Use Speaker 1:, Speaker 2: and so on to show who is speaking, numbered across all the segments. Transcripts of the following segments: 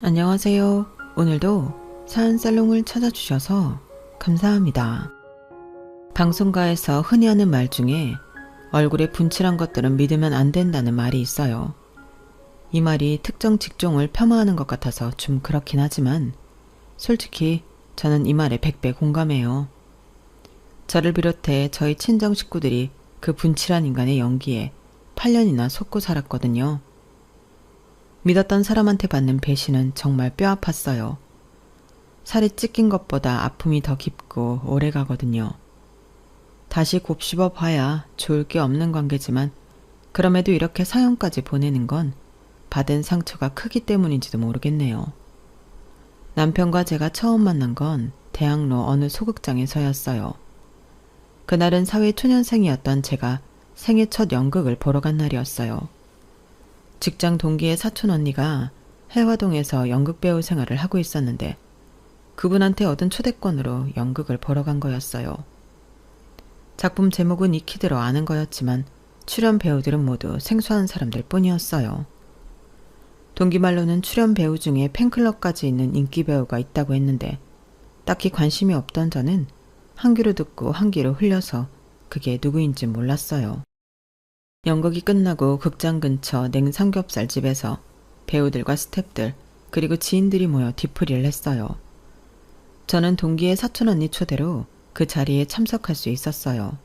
Speaker 1: 안녕하세요. 오늘도 사연살롱을 찾아주셔서 감사합니다. 방송가에서 흔히 하는 말 중에 얼굴에 분칠한 것들은 믿으면 안 된다는 말이 있어요. 이 말이 특정 직종을 폄하하는 것 같아서 좀 그렇긴 하지만 솔직히 저는 이 말에 100배 공감해요. 저를 비롯해 저희 친정 식구들이 그 분칠한 인간의 연기에 8년이나 속고 살았거든요. 믿었던 사람한테 받는 배신은 정말 뼈아팠어요. 살이 찢긴 것보다 아픔이 더 깊고 오래 가거든요. 다시 곱씹어 봐야 좋을 게 없는 관계지만 그럼에도 이렇게 사연까지 보내는 건 받은 상처가 크기 때문인지도 모르겠네요. 남편과 제가 처음 만난 건 대학로 어느 소극장에서였어요. 그날은 사회초년생이었던 제가 생애 첫 연극을 보러 간 날이었어요. 직장 동기의 사촌 언니가 해화동에서 연극배우 생활을 하고 있었는데 그분한테 얻은 초대권으로 연극을 보러 간 거였어요. 작품 제목은 익히 들어 아는 거였지만 출연 배우들은 모두 생소한 사람들 뿐이었어요. 동기 말로는 출연 배우 중에 팬클럽까지 있는 인기 배우가 있다고 했는데 딱히 관심이 없던 저는 한 귀로 듣고 한 귀로 흘려서 그게 누구인지 몰랐어요. 연극이 끝나고 극장 근처 냉삼겹살 집에서 배우들과 스태프들 그리고 지인들이 모여 뒤풀이를 했어요. 저는 동기의 사촌 언니 초대로 그 자리에 참석할 수 있었어요.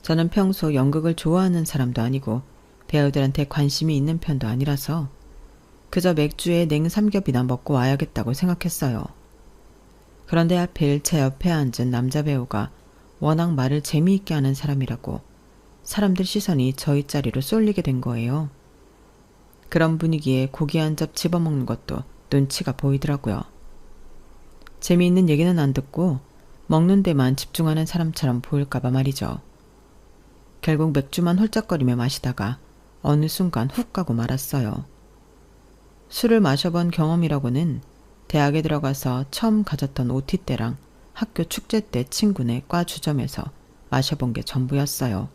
Speaker 1: 저는 평소 연극을 좋아하는 사람도 아니고 배우들한테 관심이 있는 편도 아니라서 그저 맥주에 냉삼겹이나 먹고 와야겠다고 생각했어요. 그런데 하필 제 옆에 앉은 남자 배우가 워낙 말을 재미있게 하는 사람이라고 사람들 시선이 저희 자리로 쏠리게 된 거예요. 그런 분위기에 고기 한 접 집어먹는 것도 눈치가 보이더라고요. 재미있는 얘기는 안 듣고 먹는 데만 집중하는 사람처럼 보일까봐 말이죠. 결국 맥주만 홀짝거리며 마시다가 어느 순간 훅 가고 말았어요. 술을 마셔본 경험이라고는 대학에 들어가서 처음 가졌던 OT 때랑 학교 축제 때 친구네 과 주점에서 마셔본 게 전부였어요.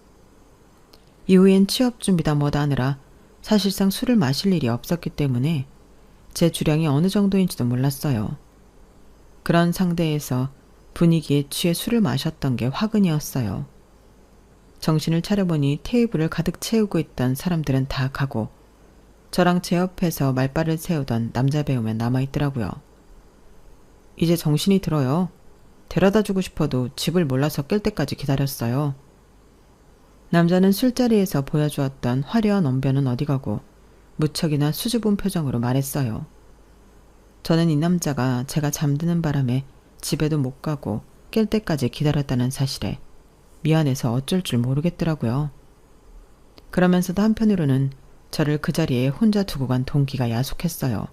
Speaker 1: 이후엔 취업 준비다 뭐다 하느라 사실상 술을 마실 일이 없었기 때문에 제 주량이 어느 정도인지도 몰랐어요. 그런 상대에서 분위기에 취해 술을 마셨던 게 화근이었어요. 정신을 차려보니 테이블을 가득 채우고 있던 사람들은 다 가고 저랑 제 옆에서 말발을 세우던 남자 배우만 남아있더라고요. 이제 정신이 들어요. 데려다주고 싶어도 집을 몰라서 깰 때까지 기다렸어요. 남자는 술자리에서 보여주었던 화려한 언변은 어디 가고 무척이나 수줍은 표정으로 말했어요. 저는 이 남자가 제가 잠드는 바람에 집에도 못 가고 깰 때까지 기다렸다는 사실에 미안해서 어쩔 줄 모르겠더라고요. 그러면서도 한편으로는 저를 그 자리에 혼자 두고 간 동기가 야속했어요.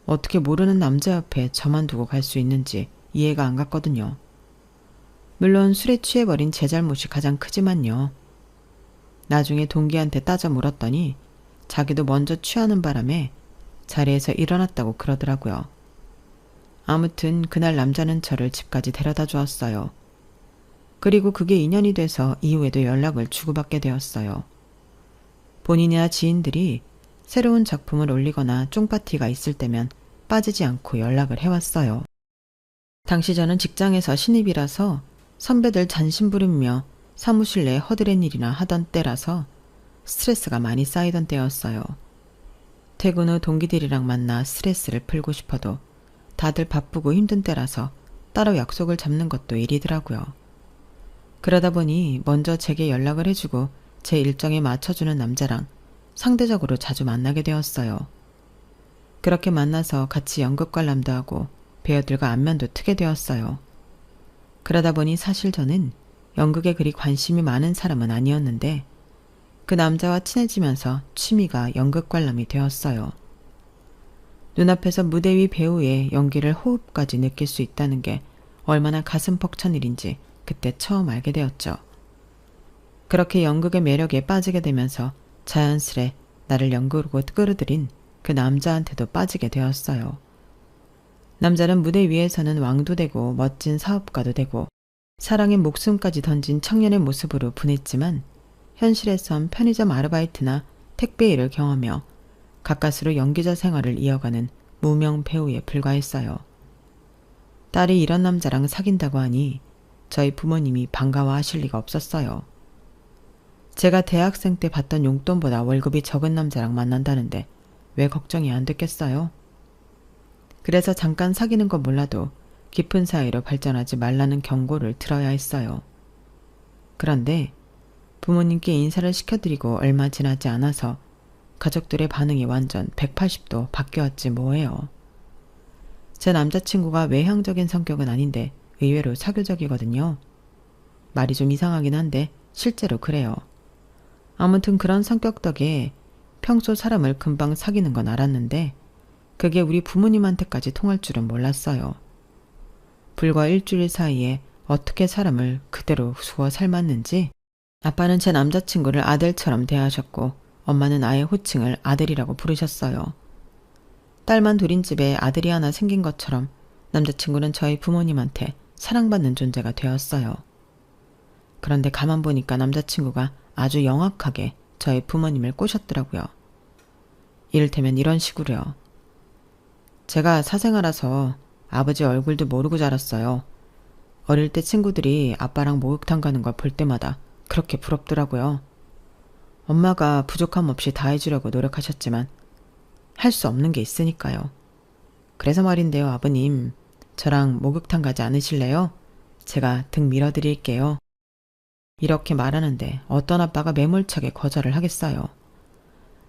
Speaker 1: 어떻게 모르는 남자 옆에 저만 두고 갈 수 있는지 이해가 안 갔거든요. 물론 술에 취해버린 제 잘못이 가장 크지만요. 나중에 동기한테 따져 물었더니 자기도 먼저 취하는 바람에 자리에서 일어났다고 그러더라고요. 아무튼 그날 남자는 저를 집까지 데려다 주었어요. 그리고 그게 인연이 돼서 이후에도 연락을 주고받게 되었어요. 본인이나 지인들이 새로운 작품을 올리거나 쫑파티가 있을 때면 빠지지 않고 연락을 해왔어요. 당시 저는 직장에서 신입이라서 선배들 잔심 부리며 사무실 내 허드렛 일이나 하던 때라서 스트레스가 많이 쌓이던 때였어요. 퇴근 후 동기들이랑 만나 스트레스를 풀고 싶어도 다들 바쁘고 힘든 때라서 따로 약속을 잡는 것도 일이더라고요. 그러다 보니 먼저 제게 연락을 해주고 제 일정에 맞춰주는 남자랑 상대적으로 자주 만나게 되었어요. 그렇게 만나서 같이 연극 관람도 하고 배우들과 안면도 트게 되었어요. 그러다 보니 사실 저는 연극에 그리 관심이 많은 사람은 아니었는데 그 남자와 친해지면서 취미가 연극 관람이 되었어요. 눈앞에서 무대 위 배우의 연기를 호흡까지 느낄 수 있다는 게 얼마나 가슴 벅찬 일인지 그때 처음 알게 되었죠. 그렇게 연극의 매력에 빠지게 되면서 자연스레 나를 연극으로 끌어들인 그 남자한테도 빠지게 되었어요. 남자는 무대 위에서는 왕도 되고 멋진 사업가도 되고 사랑의 목숨까지 던진 청년의 모습으로 분했지만 현실에선 편의점 아르바이트나 택배 일을 경험하며 가까스로 연기자 생활을 이어가는 무명 배우에 불과했어요. 딸이 이런 남자랑 사귄다고 하니 저희 부모님이 반가워하실 리가 없었어요. 제가 대학생 때 받던 용돈보다 월급이 적은 남자랑 만난다는데 왜 걱정이 안 됐겠어요? 그래서 잠깐 사귀는 건 몰라도 깊은 사이로 발전하지 말라는 경고를 들어야 했어요. 그런데 부모님께 인사를 시켜드리고 얼마 지나지 않아서 가족들의 반응이 완전 180도 바뀌었지 뭐예요. 제 남자친구가 외향적인 성격은 아닌데 의외로 사교적이거든요. 말이 좀 이상하긴 한데 실제로 그래요. 아무튼 그런 성격 덕에 평소 사람을 금방 사귀는 건 알았는데 그게 우리 부모님한테까지 통할 줄은 몰랐어요. 불과 일주일 사이에 어떻게 사람을 그대로 수어 삶았는지. 아빠는 제 남자친구를 아들처럼 대하셨고 엄마는 아예 호칭을 아들이라고 부르셨어요. 딸만 둘인 집에 아들이 하나 생긴 것처럼 남자친구는 저희 부모님한테 사랑받는 존재가 되었어요. 그런데 가만 보니까 남자친구가 아주 영악하게 저희 부모님을 꼬셨더라고요. 이를테면 이런 식으로요. 제가 사생아라서 아버지 얼굴도 모르고 자랐어요. 어릴 때 친구들이 아빠랑 목욕탕 가는 걸 볼 때마다 그렇게 부럽더라고요. 엄마가 부족함 없이 다 해주려고 노력하셨지만 할 수 없는 게 있으니까요. 그래서 말인데요, 아버님. 저랑 목욕탕 가지 않으실래요? 제가 등 밀어드릴게요. 이렇게 말하는데 어떤 아빠가 매몰차게 거절을 하겠어요.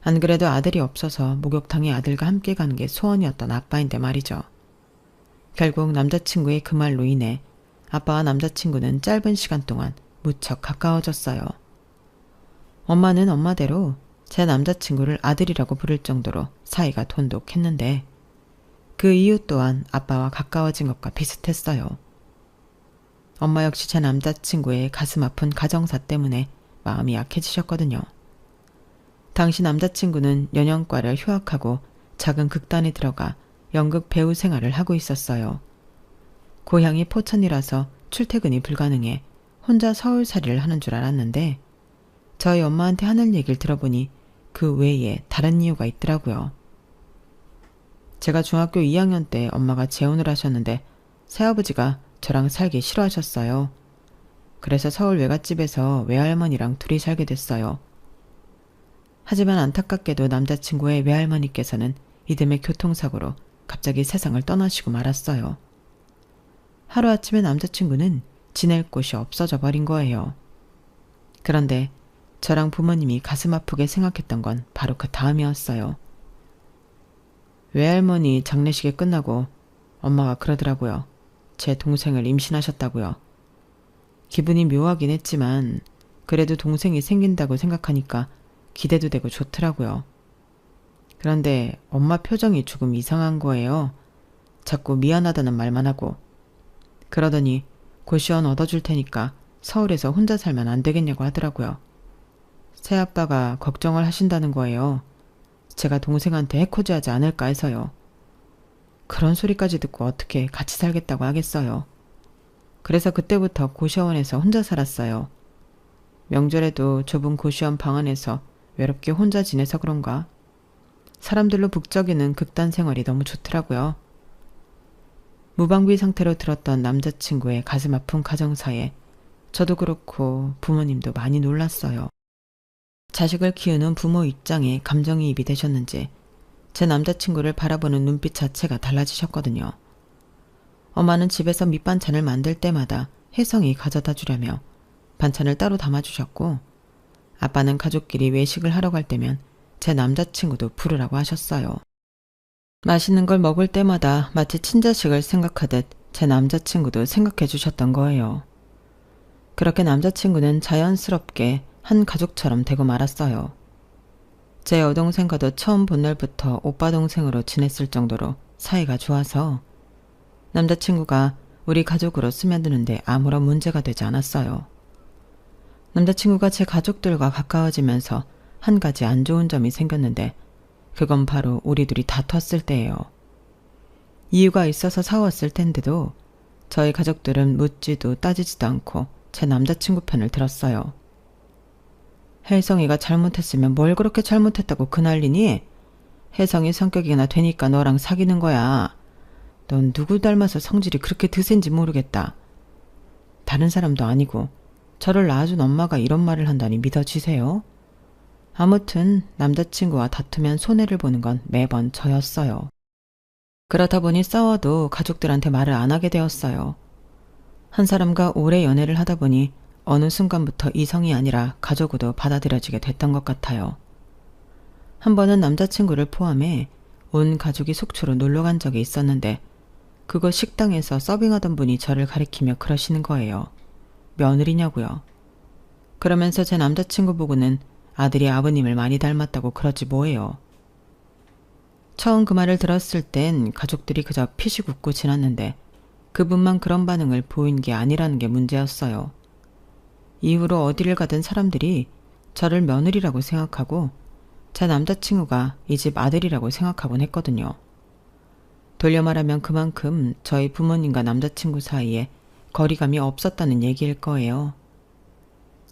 Speaker 1: 안 그래도 아들이 없어서 목욕탕에 아들과 함께 가는 게 소원이었던 아빠인데 말이죠. 결국 남자친구의 그 말로 인해 아빠와 남자친구는 짧은 시간 동안 무척 가까워졌어요. 엄마는 엄마대로 제 남자친구를 아들이라고 부를 정도로 사이가 돈독했는데 그 이유 또한 아빠와 가까워진 것과 비슷했어요. 엄마 역시 제 남자친구의 가슴 아픈 가정사 때문에 마음이 약해지셨거든요. 당시 남자친구는 연영과를 휴학하고 작은 극단에 들어가 연극 배우 생활을 하고 있었어요. 고향이 포천이라서 출퇴근이 불가능해 혼자 서울살이를 하는 줄 알았는데 저희 엄마한테 하는 얘기를 들어보니 그 외에 다른 이유가 있더라고요. 제가 중학교 2학년 때 엄마가 재혼을 하셨는데 새아버지가 저랑 살기 싫어하셨어요. 그래서 서울 외갓집에서 외할머니랑 둘이 살게 됐어요. 하지만 안타깝게도 남자친구의 외할머니께서는 이듬해 교통사고로 갑자기 세상을 떠나시고 말았어요. 하루아침에 남자친구는 지낼 곳이 없어져 버린 거예요. 그런데 저랑 부모님이 가슴 아프게 생각했던 건 바로 그 다음이었어요. 외할머니 장례식이 끝나고 엄마가 그러더라고요. 제 동생을 임신하셨다고요. 기분이 묘하긴 했지만 그래도 동생이 생긴다고 생각하니까 기대도 되고 좋더라고요. 그런데 엄마 표정이 조금 이상한 거예요. 자꾸 미안하다는 말만 하고. 그러더니 고시원 얻어줄 테니까 서울에서 혼자 살면 안 되겠냐고 하더라고요. 새아빠가 걱정을 하신다는 거예요. 제가 동생한테 해코지하지 않을까 해서요. 그런 소리까지 듣고 어떻게 같이 살겠다고 하겠어요. 그래서 그때부터 고시원에서 혼자 살았어요. 명절에도 좁은 고시원 방 안에서 외롭게 혼자 지내서 그런가? 사람들로 북적이는 극단 생활이 너무 좋더라고요. 무방비 상태로 들었던 남자친구의 가슴 아픈 가정사에 저도 그렇고 부모님도 많이 놀랐어요. 자식을 키우는 부모 입장에 감정이입이 되셨는지 제 남자친구를 바라보는 눈빛 자체가 달라지셨거든요. 엄마는 집에서 밑반찬을 만들 때마다 혜성이 가져다 주려며 반찬을 따로 담아주셨고 아빠는 가족끼리 외식을 하러 갈 때면 제 남자친구도 부르라고 하셨어요. 맛있는 걸 먹을 때마다 마치 친자식을 생각하듯 제 남자친구도 생각해 주셨던 거예요. 그렇게 남자친구는 자연스럽게 한 가족처럼 되고 말았어요. 제 여동생과도 처음 본 날부터 오빠 동생으로 지냈을 정도로 사이가 좋아서 남자친구가 우리 가족으로 스며드는데 아무런 문제가 되지 않았어요. 남자친구가 제 가족들과 가까워지면서 한 가지 안 좋은 점이 생겼는데 그건 바로 우리 둘이 다퉜을 때예요. 이유가 있어서 싸웠을 텐데도 저희 가족들은 묻지도 따지지도 않고 제 남자친구 편을 들었어요. 혜성이가 잘못했으면 뭘 그렇게 잘못했다고 그 난리니? 혜성이 성격이나 되니까 너랑 사귀는 거야. 넌 누구 닮아서 성질이 그렇게 드센지 모르겠다. 다른 사람도 아니고 저를 낳아준 엄마가 이런 말을 한다니 믿어지세요? 아무튼 남자친구와 다투면 손해를 보는 건 매번 저였어요. 그러다 보니 싸워도 가족들한테 말을 안 하게 되었어요. 한 사람과 오래 연애를 하다 보니 어느 순간부터 이성이 아니라 가족으로 받아들여지게 됐던 것 같아요. 한 번은 남자친구를 포함해 온 가족이 속초로 놀러 간 적이 있었는데 그곳 식당에서 서빙하던 분이 저를 가리키며 그러시는 거예요. 며느리냐고요. 그러면서 제 남자친구 보고는 아들이 아버님을 많이 닮았다고 그러지 뭐예요. 처음 그 말을 들었을 땐 가족들이 그저 피식 웃고 지났는데 그분만 그런 반응을 보인 게 아니라는 게 문제였어요. 이후로 어디를 가든 사람들이 저를 며느리라고 생각하고 제 남자친구가 이 집 아들이라고 생각하곤 했거든요. 돌려 말하면 그만큼 저희 부모님과 남자친구 사이에 거리감이 없었다는 얘기일 거예요.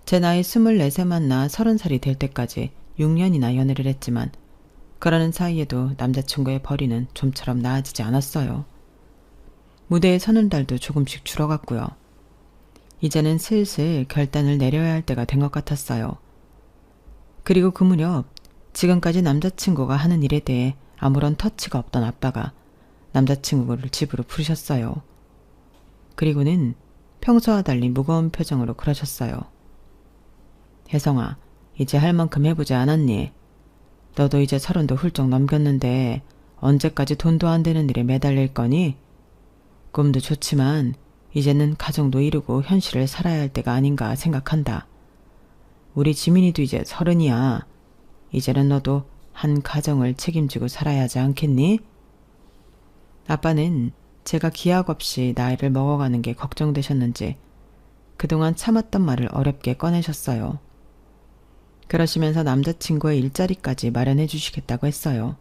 Speaker 1: 제 나이 24세 만나 30살이 될 때까지 6년이나 연애를 했지만 그러는 사이에도 남자친구의 벌이는 좀처럼 나아지지 않았어요. 무대에 서는 달도 조금씩 줄어갔고요. 이제는 슬슬 결단을 내려야 할 때가 된 것 같았어요. 그리고 그 무렵 지금까지 남자친구가 하는 일에 대해 아무런 터치가 없던 아빠가 남자친구를 집으로 부르셨어요. 그리고는 평소와 달리 무거운 표정으로 그러셨어요. 혜성아, 이제 할 만큼 해보지 않았니? 너도 이제 30도 훌쩍 넘겼는데 언제까지 돈도 안 되는 일에 매달릴 거니? 꿈도 좋지만 이제는 가정도 이루고 현실을 살아야 할 때가 아닌가 생각한다. 우리 지민이도 이제 30이야. 이제는 너도 한 가정을 책임지고 살아야 하지 않겠니? 아빠는 제가 기약 없이 나이를 먹어가는 게 걱정되셨는지 그동안 참았던 말을 어렵게 꺼내셨어요. 그러시면서 남자친구의 일자리까지 마련해 주시겠다고 했어요.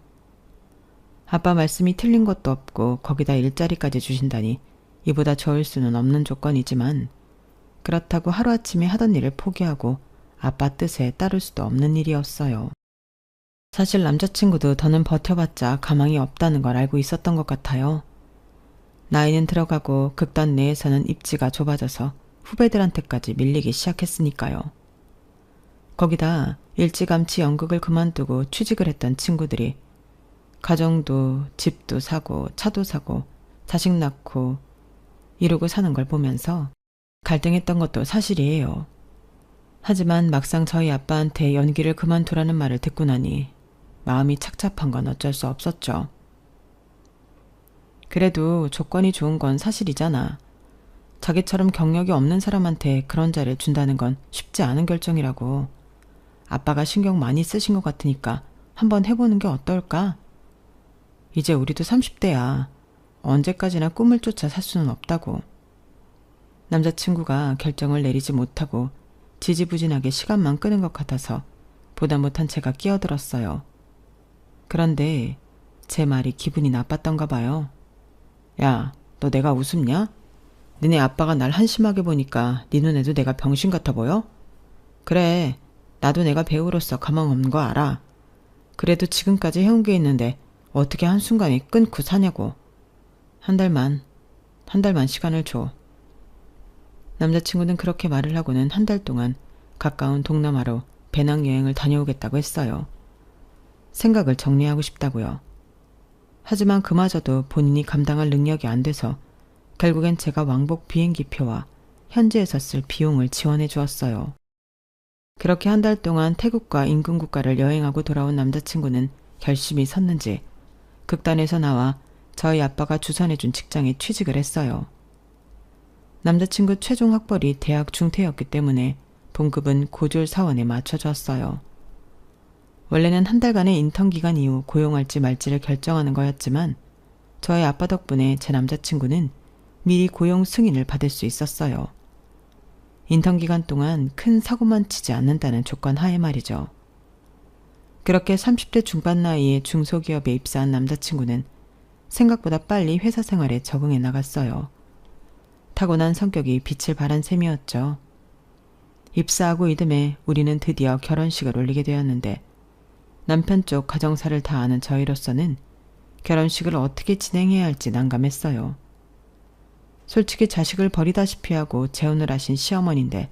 Speaker 1: 아빠 말씀이 틀린 것도 없고 거기다 일자리까지 주신다니 이보다 좋을 수는 없는 조건이지만 그렇다고 하루아침에 하던 일을 포기하고 아빠 뜻에 따를 수도 없는 일이었어요. 사실 남자친구도 더는 버텨봤자 가망이 없다는 걸 알고 있었던 것 같아요. 나이는 들어가고 극단 내에서는 입지가 좁아져서 후배들한테까지 밀리기 시작했으니까요. 거기다 일찌감치 연극을 그만두고 취직을 했던 친구들이 가정도 집도 사고 차도 사고 자식 낳고 이러고 사는 걸 보면서 갈등했던 것도 사실이에요. 하지만 막상 저희 아빠한테 연기를 그만두라는 말을 듣고 나니 마음이 착잡한 건 어쩔 수 없었죠. 그래도 조건이 좋은 건 사실이잖아. 자기처럼 경력이 없는 사람한테 그런 자리를 준다는 건 쉽지 않은 결정이라고. 아빠가 신경 많이 쓰신 것 같으니까 한번 해보는 게 어떨까? 이제 우리도 30대야. 언제까지나 꿈을 쫓아 살 수는 없다고. 남자친구가 결정을 내리지 못하고 지지부진하게 시간만 끄는 것 같아서 보다 못한 제가 끼어들었어요. 그런데 제 말이 기분이 나빴던가 봐요. 야, 너 내가 우습냐? 니네 아빠가 날 한심하게 보니까 네 눈에도 내가 병신 같아 보여? 그래, 나도 내가 배우로서 가망 없는 거 알아. 그래도 지금까지 해온 게 있는데 어떻게 한순간에 끊고 사냐고. 한 달만 시간을 줘. 남자친구는 그렇게 말을 하고는 한 달 동안 가까운 동남아로 배낭여행을 다녀오겠다고 했어요. 생각을 정리하고 싶다고요. 하지만 그마저도 본인이 감당할 능력이 안 돼서 결국엔 제가 왕복 비행기표와 현지에서 쓸 비용을 지원해 주었어요. 그렇게 한 달 동안 태국과 인근 국가를 여행하고 돌아온 남자친구는 결심이 섰는지 극단에서 나와 저희 아빠가 주선해준 직장에 취직을 했어요. 남자친구 최종 학벌이 대학 중퇴였기 때문에 봉급은 고졸 사원에 맞춰줬어요. 원래는 한 달간의 인턴 기간 이후 고용할지 말지를 결정하는 거였지만 저희 아빠 덕분에 제 남자친구는 미리 고용 승인을 받을 수 있었어요. 인턴 기간 동안 큰 사고만 치지 않는다는 조건 하에 말이죠. 그렇게 30대 중반 나이에 중소기업에 입사한 남자친구는 생각보다 빨리 회사 생활에 적응해 나갔어요. 타고난 성격이 빛을 발한 셈이었죠. 입사하고 이듬해 우리는 드디어 결혼식을 올리게 되었는데 남편 쪽 가정사를 다 아는 저희로서는 결혼식을 어떻게 진행해야 할지 난감했어요. 솔직히 자식을 버리다시피 하고 재혼을 하신 시어머니인데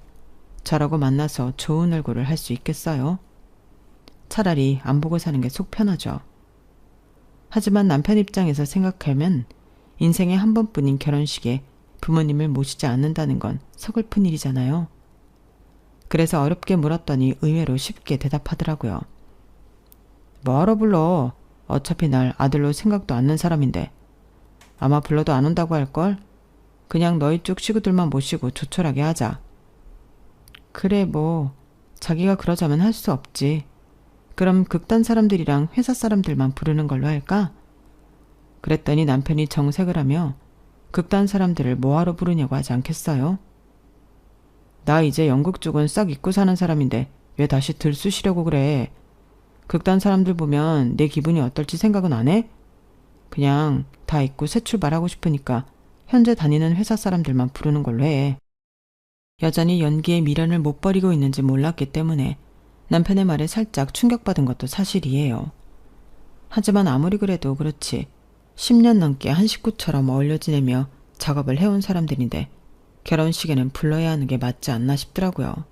Speaker 1: 저라고 만나서 좋은 얼굴을 할 수 있겠어요? 차라리 안 보고 사는 게 속 편하죠. 하지만 남편 입장에서 생각하면 인생에 한 번뿐인 결혼식에 부모님을 모시지 않는다는 건 서글픈 일이잖아요. 그래서 어렵게 물었더니 의외로 쉽게 대답하더라고요. 뭐하러 불러? 어차피 날 아들로 생각도 않는 사람인데. 아마 불러도 안 온다고 할걸? 그냥 너희 쪽 식구들만 모시고 조촐하게 하자. 그래 뭐 자기가 그러자면 할 수 없지. 그럼 극단 사람들이랑 회사 사람들만 부르는 걸로 할까? 그랬더니 남편이 정색을 하며 극단 사람들을 뭐하러 부르냐고 하지 않겠어요? 나 이제 영국 쪽은 싹 잊고 사는 사람인데 왜 다시 들쑤시려고 그래? 극단 사람들 보면 내 기분이 어떨지 생각은 안 해? 그냥 다 잊고 새 출발하고 싶으니까 현재 다니는 회사 사람들만 부르는 걸로 해. 여전히 연기에 미련을 못 버리고 있는지 몰랐기 때문에 남편의 말에 살짝 충격받은 것도 사실이에요. 하지만 아무리 그래도 그렇지 10년 넘게 한 식구처럼 어울려 지내며 작업을 해온 사람들인데 결혼식에는 불러야 하는 게 맞지 않나 싶더라고요.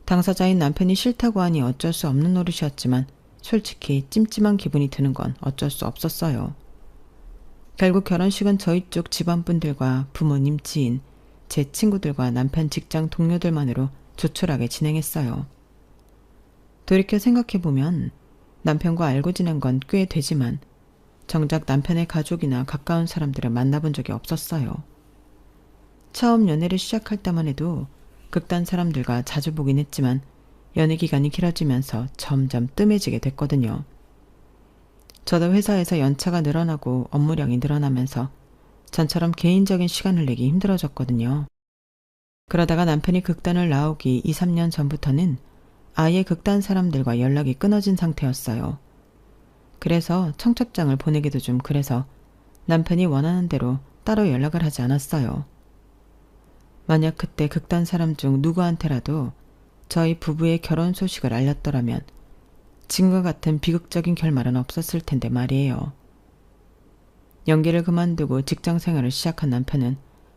Speaker 1: 당사자인 남편이 싫다고 하니 어쩔 수 없는 노릇이었지만 솔직히 찜찜한 기분이 드는 건 어쩔 수 없었어요. 결국 결혼식은 저희 쪽 집안분들과 부모님, 지인, 제 친구들과 남편 직장 동료들만으로 조촐하게 진행했어요. 돌이켜 생각해보면 남편과 알고 지낸 건 꽤 되지만 정작 남편의 가족이나 가까운 사람들을 만나본 적이 없었어요. 처음 연애를 시작할 때만 해도 극단 사람들과 자주 보긴 했지만 연애 기간이 길어지면서 점점 뜸해지게 됐거든요. 저도 회사에서 연차가 늘어나고 업무량이 늘어나면서 전처럼 개인적인 시간을 내기 힘들어졌거든요. 그러다가 남편이 극단을 나오기 2, 3년 전부터는 아예 극단 사람들과 연락이 끊어진 상태였어요. 그래서 청첩장을 보내기도 좀 그래서 남편이 원하는 대로 따로 연락을 하지 않았어요. 만약 그때 극단 사람 중 누구한테라도 저희 부부의 결혼 소식을 알렸더라면 지금과 같은 비극적인 결말은 없었을 텐데 말이에요. 연기를 그만두고 직장 생활을 시작한 남편은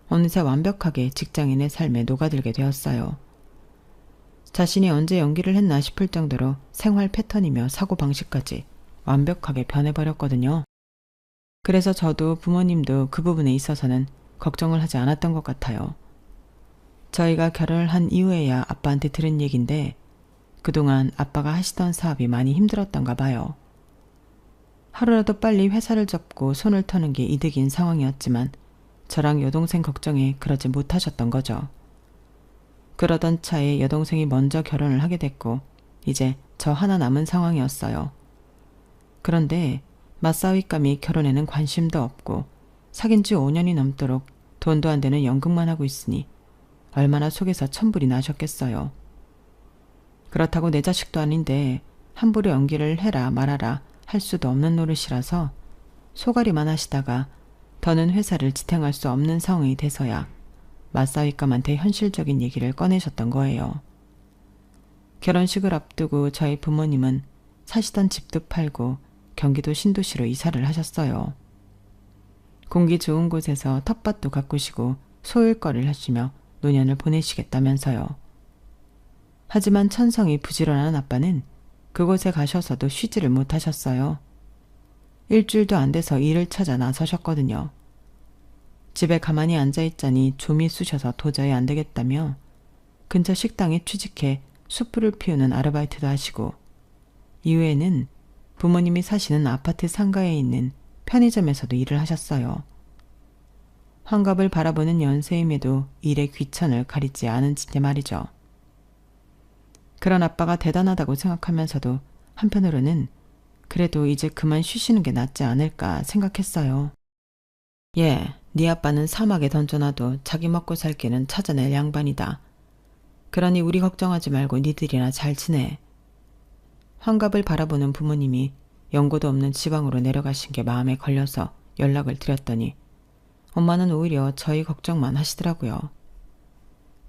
Speaker 1: 어느새 완벽하게 직장인의 삶에 녹아들게 되었어요. 자신이 언제 연기를 했나 싶을 정도로 생활 패턴이며 사고방식까지 완벽하게 변해버렸거든요. 그래서 저도 부모님도 그 부분에 있어서는 걱정을 하지 않았던 것 같아요. 저희가 결혼을 한 이후에야 아빠한테 들은 얘긴데 그동안 아빠가 하시던 사업이 많이 힘들었던가 봐요. 하루라도 빨리 회사를 접고 손을 터는 게 이득인 상황이었지만 저랑 여동생 걱정에 그러지 못하셨던 거죠. 그러던 차에 여동생이 먼저 결혼을 하게 됐고 이제 저 하나 남은 상황이었어요. 그런데 맞사위감이 결혼에는 관심도 없고 사귄 지 5년이 넘도록 돈도 안 되는 연극만 하고 있으니 얼마나 속에서 천불이 나셨겠어요. 그렇다고 내 자식도 아닌데 함부로 연기를 해라 말아라 할 수도 없는 노릇이라서 소가리만 하시다가 더는 회사를 지탱할 수 없는 상황이 돼서야 맞사위감한테 현실적인 얘기를 꺼내셨던 거예요. 결혼식을 앞두고 저희 부모님은 사시던 집도 팔고 경기도 신도시로 이사를 하셨어요. 공기 좋은 곳에서 텃밭도 가꾸시고 소일거리를 하시며 노년을 보내시겠다면서요. 하지만 천성이 부지런한 아빠는 그곳에 가셔서도 쉬지를 못하셨어요. 일주일도 안 돼서 일을 찾아 나서셨거든요. 집에 가만히 앉아있자니 좀이 쑤셔서 도저히 안 되겠다며 근처 식당에 취직해 숯불을 피우는 아르바이트도 하시고 이후에는 부모님이 사시는 아파트 상가에 있는 편의점에서도 일을 하셨어요. 환갑을 바라보는 연세임에도 일의 귀천을 가리지 않은지 말이죠. 그런 아빠가 대단하다고 생각하면서도 한편으로는 그래도 이제 그만 쉬시는 게 낫지 않을까 생각했어요. 네 아빠는 사막에 던져놔도 자기 먹고 살 길은 찾아낼 양반이다. 그러니 우리 걱정하지 말고 니들이나 잘 지내. 환갑을 바라보는 부모님이 연고도 없는 지방으로 내려가신 게 마음에 걸려서 연락을 드렸더니 엄마는 오히려 저희 걱정만 하시더라고요.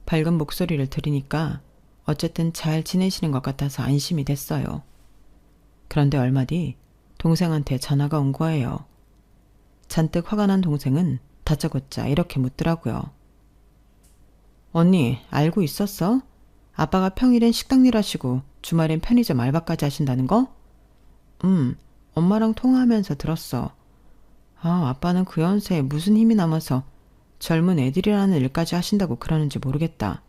Speaker 1: 밝은 목소리를 들으니까 어쨌든 잘 지내시는 것 같아서 안심이 됐어요. 그런데 얼마 뒤 동생한테 전화가 온 거예요. 잔뜩 화가 난 동생은 다짜고짜 이렇게 묻더라고요. 언니, 알고 있었어? 아빠가 평일엔 식당 일 하시고 주말엔 편의점 알바까지 하신다는 거? 엄마랑 통화하면서 들었어. 아빠는 그 연세에 무슨 힘이 남아서 젊은 애들이라는 일까지 하신다고 그러는지 모르겠다.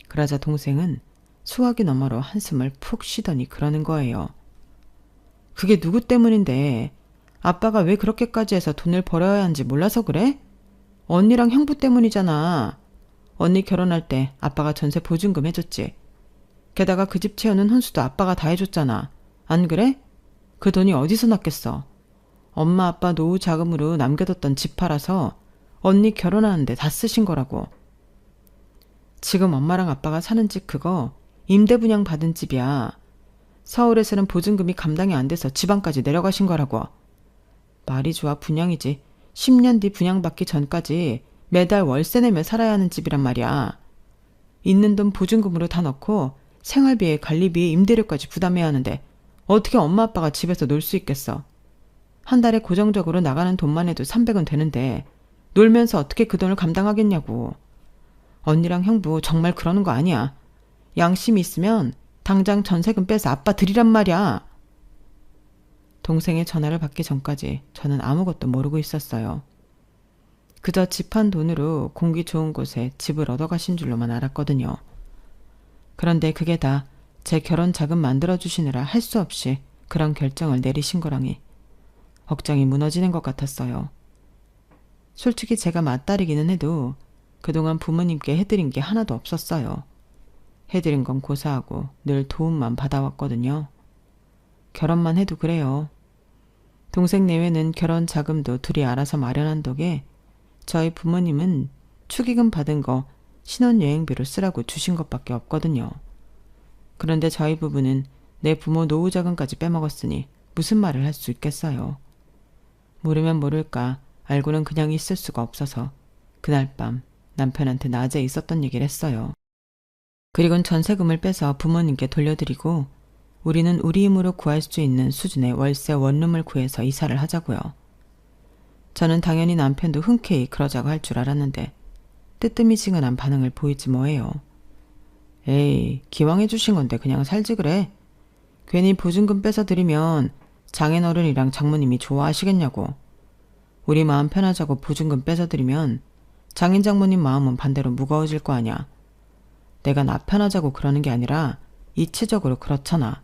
Speaker 1: 그러자 동생은 수화기 너머로 한숨을 푹 쉬더니 그러는 거예요. 그게 누구 때문인데 아빠가 왜 그렇게까지 해서 돈을 벌어야 하는지 몰라서 그래? 언니랑 형부 때문이잖아. 언니 결혼할 때 아빠가 전세 보증금 해줬지. 게다가 그 집 채우는 혼수도 아빠가 다 해줬잖아. 안 그래? 그 돈이 어디서 났겠어. 엄마 아빠 노후 자금으로 남겨뒀던 집 팔아서 언니 결혼하는데 다 쓰신 거라고. 지금 엄마랑 아빠가 사는 집 그거 임대 분양 받은 집이야. 서울에서는 보증금이 감당이 안 돼서 지방까지 내려가신 거라고. 말이 좋아 분양이지. 10년 뒤 분양받기 전까지 매달 월세 내며 살아야 하는 집이란 말이야. 있는 돈 보증금으로 다 넣고 생활비에 관리비에 임대료까지 부담해야 하는데 어떻게 엄마 아빠가 집에서 놀 수 있겠어. 한 달에 고정적으로 나가는 돈만 해도 300원 되는데 놀면서 어떻게 그 돈을 감당하겠냐고. 언니랑 형부 정말 그러는 거 아니야. 양심이 있으면 당장 전세금 빼서 아빠 드리란 말이야. 동생의 전화를 받기 전까지 저는 아무것도 모르고 있었어요. 그저 집 한 돈으로 공기 좋은 곳에 집을 얻어가신 줄로만 알았거든요. 그런데 그게 다 제 결혼 자금 만들어주시느라 할 수 없이 그런 결정을 내리신 거라니 억장이 무너지는 것 같았어요. 솔직히 제가 맞다리기는 해도 그동안 부모님께 해드린 게 하나도 없었어요. 해드린 건 고사하고 늘 도움만 받아왔거든요. 결혼만 해도 그래요. 동생 내외는 결혼 자금도 둘이 알아서 마련한 덕에 저희 부모님은 축의금 받은 거 신혼여행비로 쓰라고 주신 것밖에 없거든요. 그런데 저희 부부는 내 부모 노후 자금까지 빼먹었으니 무슨 말을 할 수 있겠어요. 모르면 모를까 알고는 그냥 있을 수가 없어서 그날 밤 남편한테 낮에 있었던 얘기를 했어요. 그리고는 전세금을 빼서 부모님께 돌려드리고 우리는 우리 힘으로 구할 수 있는 수준의 월세 원룸을 구해서 이사를 하자고요. 저는 당연히 남편도 흔쾌히 그러자고 할 줄 알았는데 뜨뜨미지근한 반응을 보이지 뭐해요. 에이, 기왕 해주신 건데 그냥 살지 그래. 괜히 보증금 뺏어 드리면 장인어른이랑 장모님이 좋아하시겠냐고. 우리 마음 편하자고 보증금 뺏어 드리면 장인 장모님 마음은 반대로 무거워질 거 아냐. 내가 나 편하자고 그러는 게 아니라 이치적으로 그렇잖아.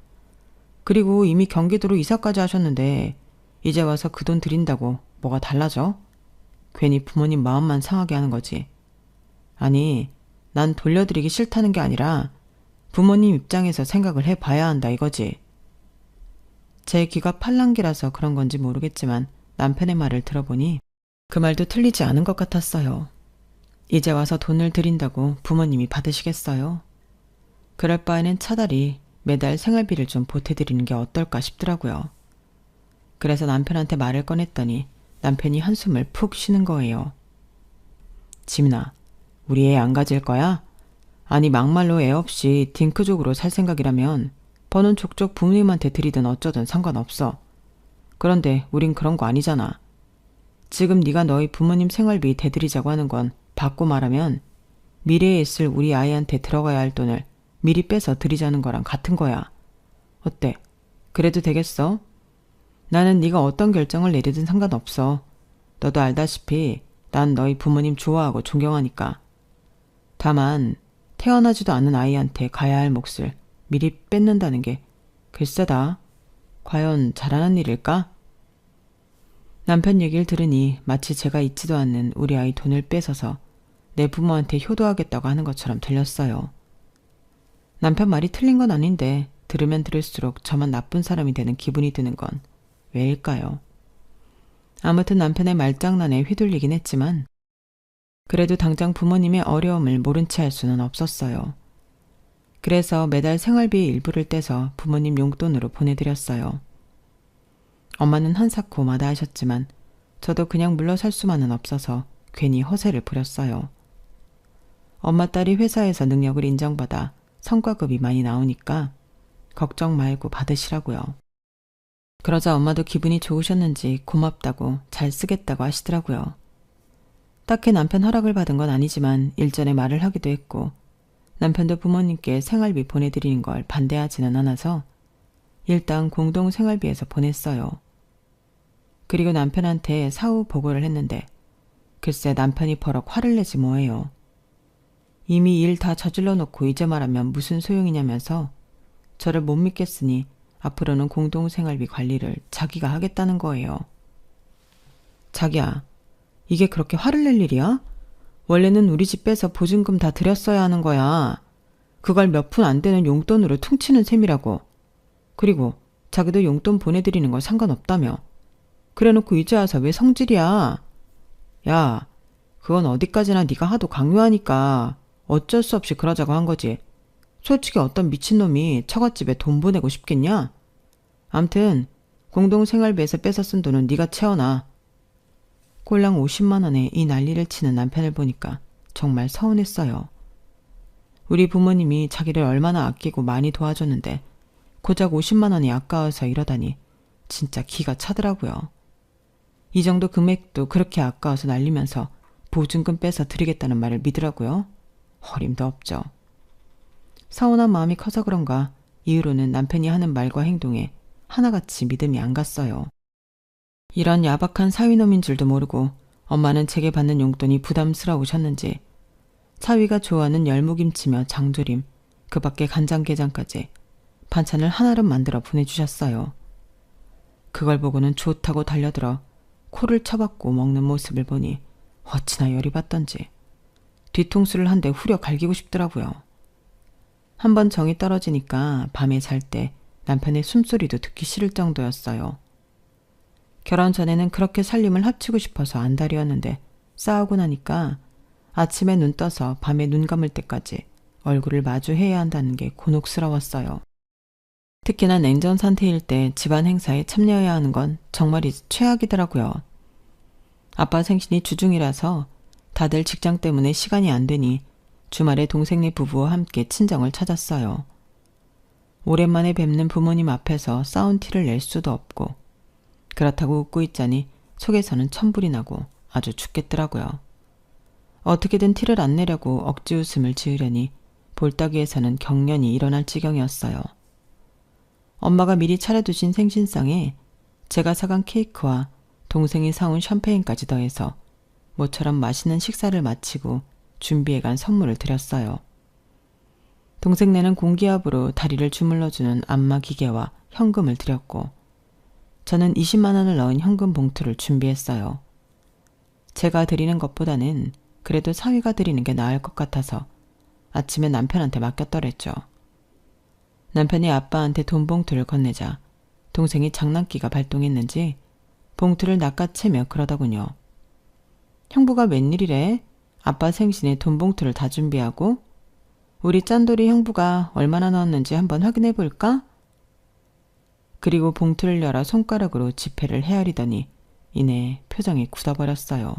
Speaker 1: 그리고 이미 경기도로 이사까지 하셨는데 이제 와서 그 돈 드린다고 뭐가 달라져? 괜히 부모님 마음만 상하게 하는 거지. 아니, 난 돌려드리기 싫다는 게 아니라 부모님 입장에서 생각을 해봐야 한다 이거지. 제 귀가 팔랑귀라서 그런 건지 모르겠지만 남편의 말을 들어보니 그 말도 틀리지 않은 것 같았어요. 이제 와서 돈을 드린다고 부모님이 받으시겠어요? 그럴 바에는 차라리 매달 생활비를 좀 보태드리는 게 어떨까 싶더라고요. 그래서 남편한테 말을 꺼냈더니 남편이 한숨을 푹 쉬는 거예요. 지민아, 우리 애 안 가질 거야? 아니 막말로 애 없이 딩크족으로 살 생각이라면 버는 족족 부모님한테 드리든 어쩌든 상관없어. 그런데 우린 그런 거 아니잖아. 지금 네가 너희 부모님 생활비 대드리자고 하는 건 바꿔 말하면 미래에 있을 우리 아이한테 들어가야 할 돈을 미리 빼서 드리자는 거랑 같은 거야. 어때? 그래도 되겠어? 나는 네가 어떤 결정을 내리든 상관없어. 너도 알다시피 난 너희 부모님 좋아하고 존경하니까. 다만 태어나지도 않은 아이한테 가야 할 몫을 미리 뺏는다는 게 글쎄다. 과연 잘하는 일일까? 남편 얘기를 들으니 마치 제가 있지도 않는 우리 아이 돈을 뺏어서 내 부모한테 효도하겠다고 하는 것처럼 들렸어요. 남편 말이 틀린 건 아닌데 들으면 들을수록 저만 나쁜 사람이 되는 기분이 드는 건 왜일까요? 아무튼 남편의 말장난에 휘둘리긴 했지만 그래도 당장 부모님의 어려움을 모른 채 할 수는 없었어요. 그래서 매달 생활비 일부를 떼서 부모님 용돈으로 보내드렸어요. 엄마는 한사코 마다하셨지만 저도 그냥 물러설 수만은 없어서 괜히 허세를 부렸어요. 엄마 딸이 회사에서 능력을 인정받아 성과급이 많이 나오니까 걱정 말고 받으시라고요. 그러자 엄마도 기분이 좋으셨는지 고맙다고 잘 쓰겠다고 하시더라고요. 딱히 남편 허락을 받은 건 아니지만 일전에 말을 하기도 했고 남편도 부모님께 생활비 보내드리는 걸 반대하지는 않아서 일단 공동 생활비에서 보냈어요. 그리고 남편한테 사후 보고를 했는데 글쎄 남편이 버럭 화를 내지 뭐예요. 이미 일 다 저질러 놓고 이제 말하면 무슨 소용이냐면서 저를 못 믿겠으니 앞으로는 공동 생활비 관리를 자기가 하겠다는 거예요. 자기야, 이게 그렇게 화를 낼 일이야? 원래는 우리 집 빼서 보증금 다 드렸어야 하는 거야. 그걸 몇 푼 안 되는 용돈으로 퉁치는 셈이라고. 그리고 자기도 용돈 보내드리는 거 상관없다며. 그래놓고 이제 와서 왜 성질이야? 야, 그건 어디까지나 네가 하도 강요하니까 어쩔 수 없이 그러자고 한 거지. 솔직히 어떤 미친놈이 처갓집에 돈 보내고 싶겠냐? 암튼 공동생활비에서 뺏어 쓴 돈은 네가 채워놔. 꼴랑 50만 원에 이 난리를 치는 남편을 보니까 정말 서운했어요. 우리 부모님이 자기를 얼마나 아끼고 많이 도와줬는데 고작 50만 원이 아까워서 이러다니 진짜 기가 차더라고요. 이 정도 금액도 그렇게 아까워서 날리면서 보증금 빼서 드리겠다는 말을 믿으라고요? 어림도 없죠. 서운한 마음이 커서 그런가 이후로는 남편이 하는 말과 행동에 하나같이 믿음이 안 갔어요. 이런 야박한 사위놈인 줄도 모르고 엄마는 제게 받는 용돈이 부담스러우셨는지 사위가 좋아하는 열무김치며 장조림, 그 밖에 간장게장까지 반찬을 한알음 만들어 보내주셨어요. 그걸 보고는 좋다고 달려들어 코를 쳐박고 먹는 모습을 보니 어찌나 열이 받던지 뒤통수를 한 대 후려 갈기고 싶더라고요. 한번 정이 떨어지니까 밤에 잘 때 남편의 숨소리도 듣기 싫을 정도였어요. 결혼 전에는 그렇게 살림을 합치고 싶어서 안달이었는데 싸우고 나니까 아침에 눈 떠서 밤에 눈 감을 때까지 얼굴을 마주해야 한다는 게 곤혹스러웠어요. 특히나 냉전 상태일 때 집안 행사에 참여해야 하는 건 정말 최악이더라고요. 아빠 생신이 주중이라서 다들 직장 때문에 시간이 안 되니 주말에 동생네 부부와 함께 친정을 찾았어요. 오랜만에 뵙는 부모님 앞에서 싸운 티를 낼 수도 없고 그렇다고 웃고 있자니 속에서는 천불이 나고 아주 죽겠더라고요. 어떻게든 티를 안 내려고 억지 웃음을 지으려니 볼따귀에서는 경련이 일어날 지경이었어요. 엄마가 미리 차려두신 생신상에 제가 사간 케이크와 동생이 사온 샴페인까지 더해서 모처럼 맛있는 식사를 마치고 준비해간 선물을 드렸어요. 동생네는 공기압으로 다리를 주물러주는 안마 기계와 현금을 드렸고 저는 20만 원을 넣은 현금 봉투를 준비했어요. 제가 드리는 것보다는 그래도 사위가 드리는 게 나을 것 같아서 아침에 남편한테 맡겼더랬죠. 남편이 아빠한테 돈 봉투를 건네자 동생이 장난기가 발동했는지 봉투를 낚아채며 그러더군요. 형부가 웬일이래? 아빠 생신에 돈 봉투를 다 준비하고? 우리 짠돌이 형부가 얼마나 넣었는지 한번 확인해 볼까? 그리고 봉투를 열어 손가락으로 지폐를 헤아리더니 이내 표정이 굳어버렸어요.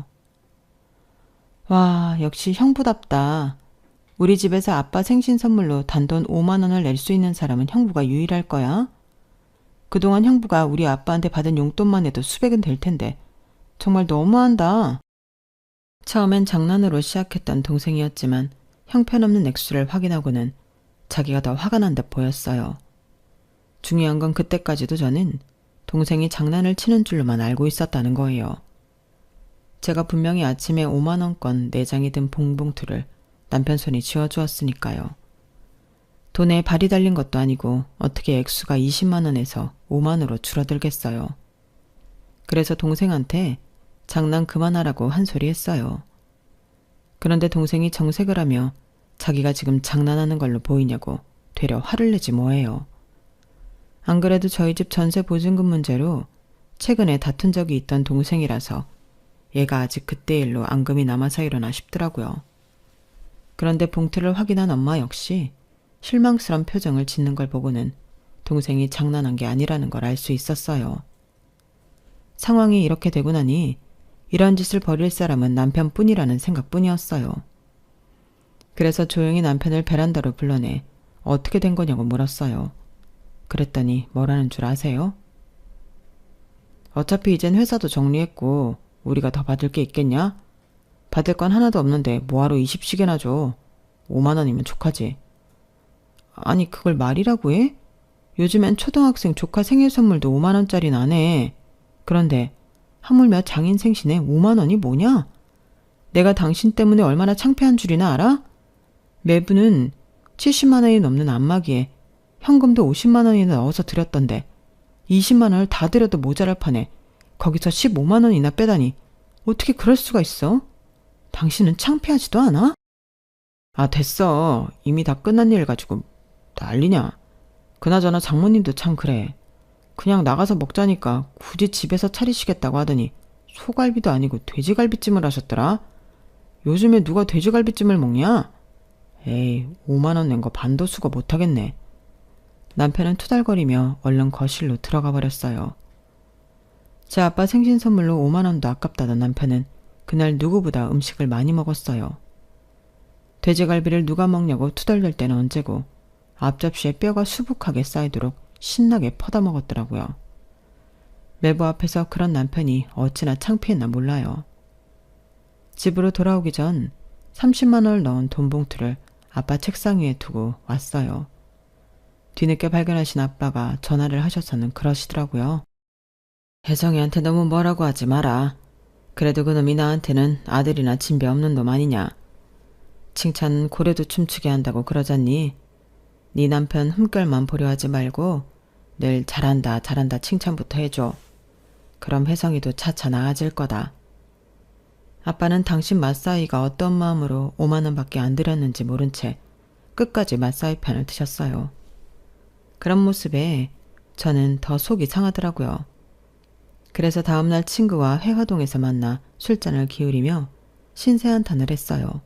Speaker 1: 와, 역시 형부답다. 우리 집에서 아빠 생신 선물로 단돈 5만 원을 낼 수 있는 사람은 형부가 유일할 거야. 그동안 형부가 우리 아빠한테 받은 용돈만 해도 수백은 될 텐데 정말 너무한다. 처음엔 장난으로 시작했던 동생이었지만 형편없는 액수를 확인하고는 자기가 더 화가 난 듯 보였어요. 중요한 건 그때까지도 저는 동생이 장난을 치는 줄로만 알고 있었다는 거예요. 제가 분명히 아침에 5만 원권 4장이 든 봉봉투를 남편 손이 쥐어주었으니까요. 돈에 발이 달린 것도 아니고 어떻게 액수가 20만 원에서 5만으로 줄어들겠어요. 그래서 동생한테 장난 그만하라고 한 소리 했어요. 그런데 동생이 정색을 하며 자기가 지금 장난하는 걸로 보이냐고 되려 화를 내지 뭐해요. 안 그래도 저희 집 전세 보증금 문제로 최근에 다툰 적이 있던 동생이라서 얘가 아직 그때 일로 앙금이 남아서 일어나 싶더라고요. 그런데 봉투를 확인한 엄마 역시 실망스런 표정을 짓는 걸 보고는 동생이 장난한 게 아니라는 걸 알 수 있었어요. 상황이 이렇게 되고 나니 이런 짓을 벌일 사람은 남편뿐이라는 생각뿐이었어요. 그래서 조용히 남편을 베란다로 불러내 어떻게 된 거냐고 물었어요. 그랬더니 뭐라는 줄 아세요? 어차피 이젠 회사도 정리했고 우리가 더 받을 게 있겠냐? 받을 건 하나도 없는데 뭐하러 20씩이나 줘. 5만 원이면 족하지. 아니 그걸 말이라고 해? 요즘엔 초등학생 조카 생일 선물도 5만 원짜리는 안 해. 그런데 하물며 장인 생신에 5만 원이 뭐냐? 내가 당신 때문에 얼마나 창피한 줄이나 알아? 매분은 70만 원이 넘는 안마기에 현금도 50만 원이나 넣어서 드렸던데 20만 원을 다 드려도 모자랄 판에 거기서 15만 원이나 빼다니 어떻게 그럴 수가 있어? 당신은 창피하지도 않아? 아 됐어. 이미 다 끝난 일 가지고 난리냐. 그나저나 장모님도 참 그래. 그냥 나가서 먹자니까 굳이 집에서 차리시겠다고 하더니 소갈비도 아니고 돼지갈비찜을 하셨더라. 요즘에 누가 돼지갈비찜을 먹냐? 에이 5만 원 낸 거 반도 수거 못하겠네. 남편은 투덜거리며 얼른 거실로 들어가 버렸어요. 제 아빠 생신 선물로 5만 원도 아깝다던 남편은 그날 누구보다 음식을 많이 먹었어요. 돼지갈비를 누가 먹냐고 투덜댈 때는 언제고 앞접시에 뼈가 수북하게 쌓이도록 신나게 퍼다 먹었더라고요. 매부 앞에서 그런 남편이 어찌나 창피했나 몰라요. 집으로 돌아오기 전 30만 원을 넣은 돈 봉투를 아빠 책상 위에 두고 왔어요. 뒤늦게 발견하신 아빠가 전화를 하셔서는 그러시더라고요. 혜성이한테 너무 뭐라고 하지 마라. 그래도 그놈이 나한테는 아들이나 진배 없는 놈 아니냐. 칭찬 고래도 춤추게 한다고 그러잖니. 네 남편 흠결만 보려 하지 말고 늘 잘한다 잘한다 칭찬부터 해줘. 그럼 혜성이도 차차 나아질 거다. 아빠는 당신 맞사이가 어떤 마음으로 5만 원밖에 안 드렸는지 모른 채 끝까지 맞사이 편을 드셨어요. 그런 모습에 저는 더 속이 상하더라고요. 그래서 다음날 친구와 회화동에서 만나 술잔을 기울이며 신세한탄을 했어요.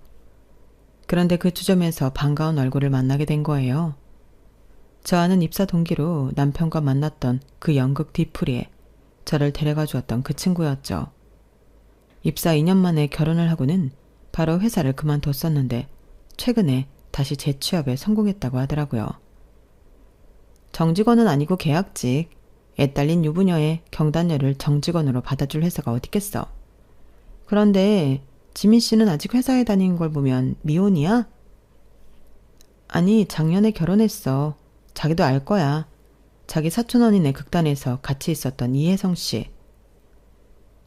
Speaker 1: 그런데 그 주점에서 반가운 얼굴을 만나게 된 거예요. 저 아는 입사 동기로 남편과 만났던 그 연극 뒤풀이에 저를 데려가 주었던 그 친구였죠. 입사 2년 만에 결혼을 하고는 바로 회사를 그만뒀었는데 최근에 다시 재취업에 성공했다고 하더라고요. 정직원은 아니고 계약직, 애 딸린 유부녀의 경단녀를 정직원으로 받아줄 회사가 어딨겠어. 그런데 지민 씨는 아직 회사에 다니는 걸 보면 미혼이야? 아니 작년에 결혼했어. 자기도 알 거야. 자기 사촌 언니네 극단에서 같이 있었던 이혜성 씨.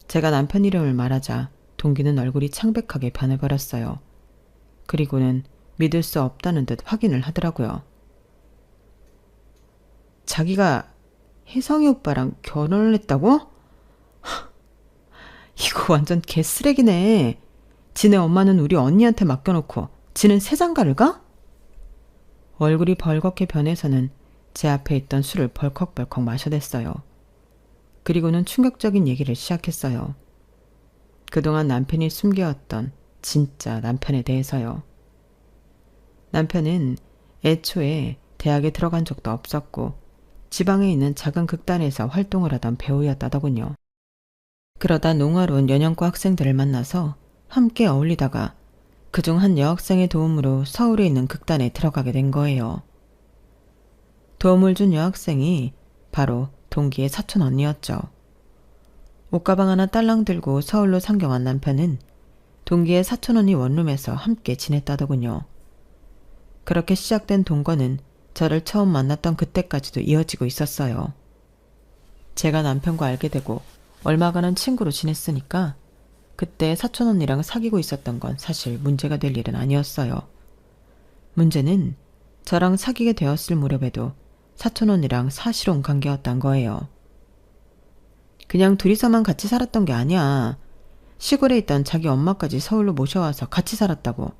Speaker 1: 제가 남편 이름을 말하자 동기는 얼굴이 창백하게 변해버렸어요. 그리고는 믿을 수 없다는 듯 확인을 하더라고요. 자기가 혜성이 오빠랑 결혼을 했다고? 이거 완전 개쓰레기네. 지네 엄마는 우리 언니한테 맡겨놓고 지는 세장가를 가? 얼굴이 벌겋게 변해서는 제 앞에 있던 술을 벌컥벌컥 마셔댔어요. 그리고는 충격적인 얘기를 시작했어요. 그동안 남편이 숨겨왔던 진짜 남편에 대해서요. 남편은 애초에 대학에 들어간 적도 없었고 지방에 있는 작은 극단에서 활동을 하던 배우였다더군요. 그러다 농화로운 연영과 학생들을 만나서 함께 어울리다가 그중 한 여학생의 도움으로 서울에 있는 극단에 들어가게 된 거예요. 도움을 준 여학생이 바로 동기의 사촌 언니였죠. 옷가방 하나 딸랑 들고 서울로 상경한 남편은 동기의 사촌 언니 원룸에서 함께 지냈다더군요. 그렇게 시작된 동거는 저를 처음 만났던 그때까지도 이어지고 있었어요. 제가 남편과 알게 되고 얼마간은 친구로 지냈으니까 그때 사촌 언니랑 사귀고 있었던 건 사실 문제가 될 일은 아니었어요. 문제는 저랑 사귀게 되었을 무렵에도 사촌 언니랑 사실혼 관계였단 거예요. 그냥 둘이서만 같이 살았던 게 아니야. 시골에 있던 자기 엄마까지 서울로 모셔와서 같이 살았다고.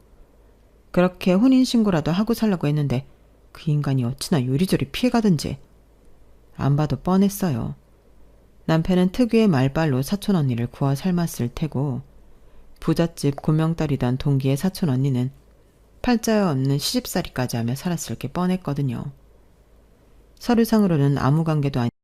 Speaker 1: 그렇게 혼인신고라도 하고 살려고 했는데 그 인간이 어찌나 요리조리 피해가든지. 안 봐도 뻔했어요. 남편은 특유의 말발로 사촌 언니를 구워 삶았을 테고 부잣집 고명딸이던 동기의 사촌 언니는 팔자여 없는 시집살이까지 하며 살았을 게 뻔했거든요. 서류상으로는 아무 관계도 아닌